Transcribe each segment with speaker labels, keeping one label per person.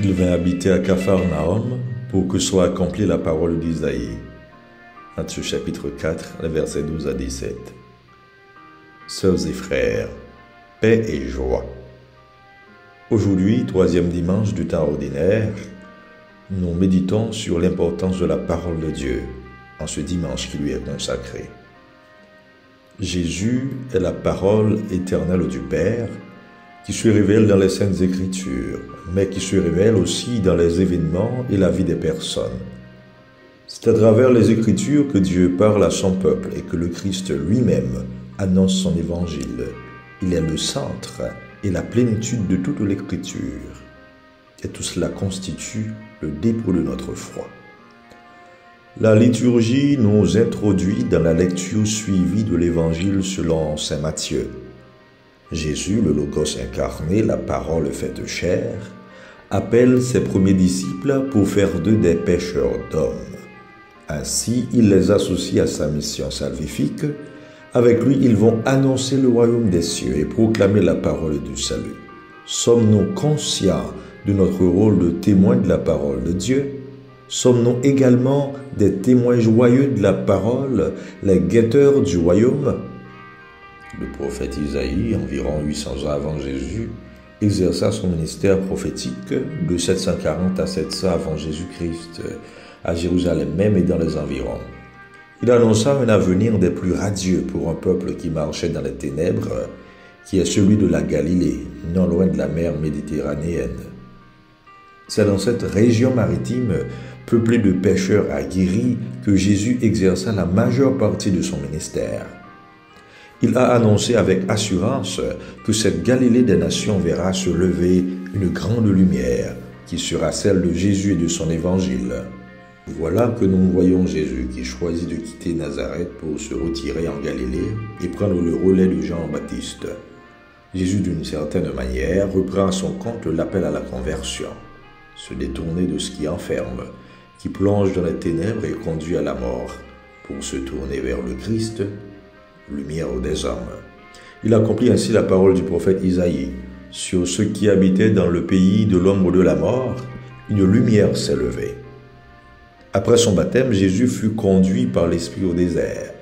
Speaker 1: Il vint habiter à Capharnaüm pour que soit accomplie la parole d'Isaïe. Matthieu chapitre 4, les versets 12 à 17. Sœurs et frères, paix et joie. Aujourd'hui, troisième dimanche du temps ordinaire, nous méditons sur l'importance de la parole de Dieu en ce dimanche qui lui est consacré. Jésus est la parole éternelle du Père qui se révèle dans les Saintes Écritures, mais qui se révèle aussi dans les événements et la vie des personnes. C'est à travers les Écritures que Dieu parle à son peuple et que le Christ lui-même annonce son évangile. Il est le centre et la plénitude de toute l'Écriture. Et tout cela constitue le dépôt de notre foi. La liturgie nous introduit dans la lecture suivie de l'Évangile selon saint Matthieu. Jésus, le Logos incarné, la parole faite chair, appelle ses premiers disciples pour faire d'eux des pêcheurs d'hommes. Ainsi, il les associe à sa mission salvifique. Avec lui, ils vont annoncer le royaume des cieux et proclamer la parole du salut. Sommes-nous conscients de notre rôle de témoin de la parole de Dieu? Sommes-nous également des témoins joyeux de la parole, les guetteurs du royaume? Le prophète Isaïe, environ 800 ans avant Jésus, exerça son ministère prophétique de 740 à 700 avant Jésus-Christ, à Jérusalem même et dans les environs. Il annonça un avenir des plus radieux pour un peuple qui marchait dans les ténèbres, qui est celui de la Galilée, non loin de la mer Méditerranéenne. C'est dans cette région maritime, peuplée de pêcheurs aguerris, que Jésus exerça la majeure partie de son ministère. Il a annoncé avec assurance que cette Galilée des nations verra se lever une grande lumière qui sera celle de Jésus et de son évangile. Voilà que nous voyons Jésus qui choisit de quitter Nazareth pour se retirer en Galilée et prendre le relais de Jean-Baptiste. Jésus, d'une certaine manière, reprend à son compte l'appel à la conversion, se détourner de ce qui enferme, qui plonge dans les ténèbres et conduit à la mort, pour se tourner vers le Christ, lumière des hommes. Il accomplit ainsi la parole du prophète Isaïe. Sur ceux qui habitaient dans le pays de l'ombre de la mort, une lumière s'est levée. Après son baptême, Jésus fut conduit par l'Esprit au désert.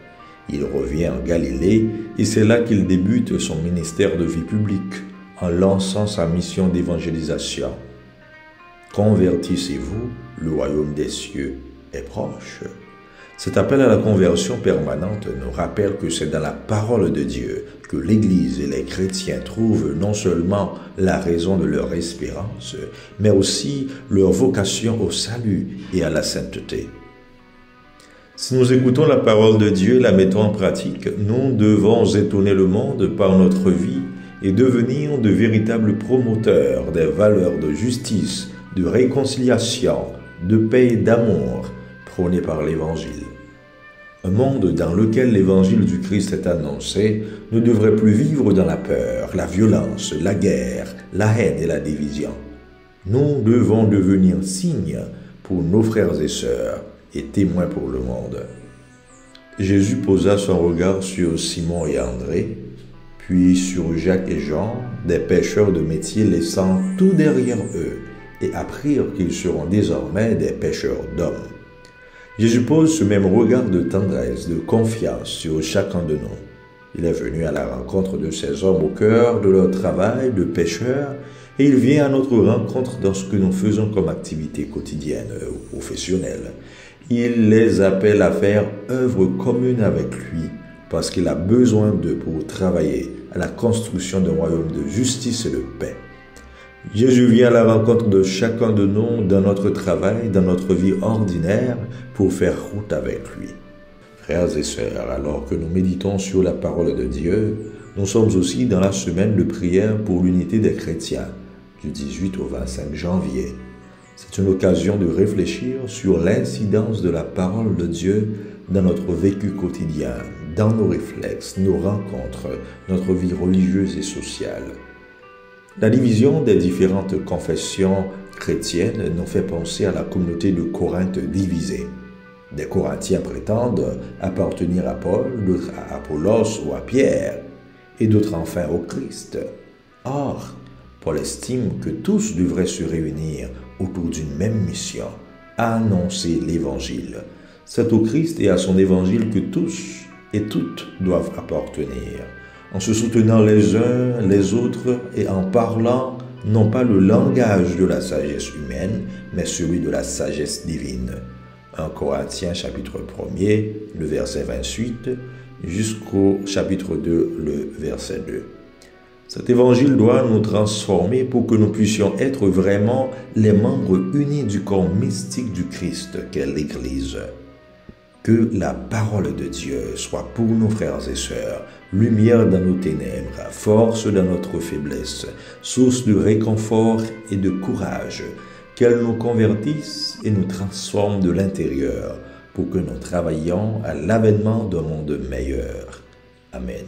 Speaker 1: Il revient en Galilée et c'est là qu'il débute son ministère de vie publique en lançant sa mission d'évangélisation. Convertissez-vous, le royaume des cieux est proche. Cet appel à la conversion permanente nous rappelle que c'est dans la parole de Dieu que l'Église et les chrétiens trouvent non seulement la raison de leur espérance, mais aussi leur vocation au salut et à la sainteté. Si nous écoutons la parole de Dieu et la mettons en pratique, nous devons étonner le monde par notre vie et devenir de véritables promoteurs des valeurs de justice, de réconciliation, de paix et d'amour prônées par l'Évangile. Un monde dans lequel l'Évangile du Christ est annoncé ne devrait plus vivre dans la peur, la violence, la guerre, la haine et la division. Nous devons devenir signes pour nos frères et sœurs et témoins pour le monde. Jésus posa son regard sur Simon et André, puis sur Jacques et Jean, des pêcheurs de métier laissant tout derrière eux, et apprirent qu'ils seront désormais des pêcheurs d'hommes. Jésus pose ce même regard de tendresse, de confiance sur chacun de nous. Il est venu à la rencontre de ces hommes au cœur de leur travail de pêcheurs et il vient à notre rencontre dans ce que nous faisons comme activité quotidienne ou professionnelle. Il les appelle à faire œuvre commune avec lui parce qu'il a besoin d'eux pour travailler à la construction d'un royaume de justice et de paix. Jésus vient à la rencontre de chacun de nous dans notre travail, dans notre vie ordinaire, pour faire route avec lui. Frères et sœurs, alors que nous méditons sur la parole de Dieu, nous sommes aussi dans la semaine de prière pour l'unité des chrétiens, du 18 au 25 janvier. C'est une occasion de réfléchir sur l'incidence de la parole de Dieu dans notre vécu quotidien, dans nos réflexes, nos rencontres, notre vie religieuse et sociale. La division des différentes confessions chrétiennes nous fait penser à la communauté de Corinthe divisée. Des Corinthiens prétendent appartenir à Paul, d'autres à Apollos ou à Pierre, et d'autres enfin au Christ. Or, Paul estime que tous devraient se réunir autour d'une même mission, annoncer l'Évangile. C'est au Christ et à son Évangile que tous et toutes doivent appartenir, en se soutenant les uns les autres et en parlant non pas le langage de la sagesse humaine, mais celui de la sagesse divine. 1 Corinthiens chapitre 1er, le verset 28, jusqu'au chapitre 2, le verset 2. Cet évangile doit nous transformer pour que nous puissions être vraiment les membres unis du corps mystique du Christ qu'est l'Église. Que la parole de Dieu soit pour nos frères et sœurs, lumière dans nos ténèbres, force dans notre faiblesse, source de réconfort et de courage, qu'elle nous convertisse et nous transforme de l'intérieur pour que nous travaillions à l'avènement d'un monde meilleur. Amen.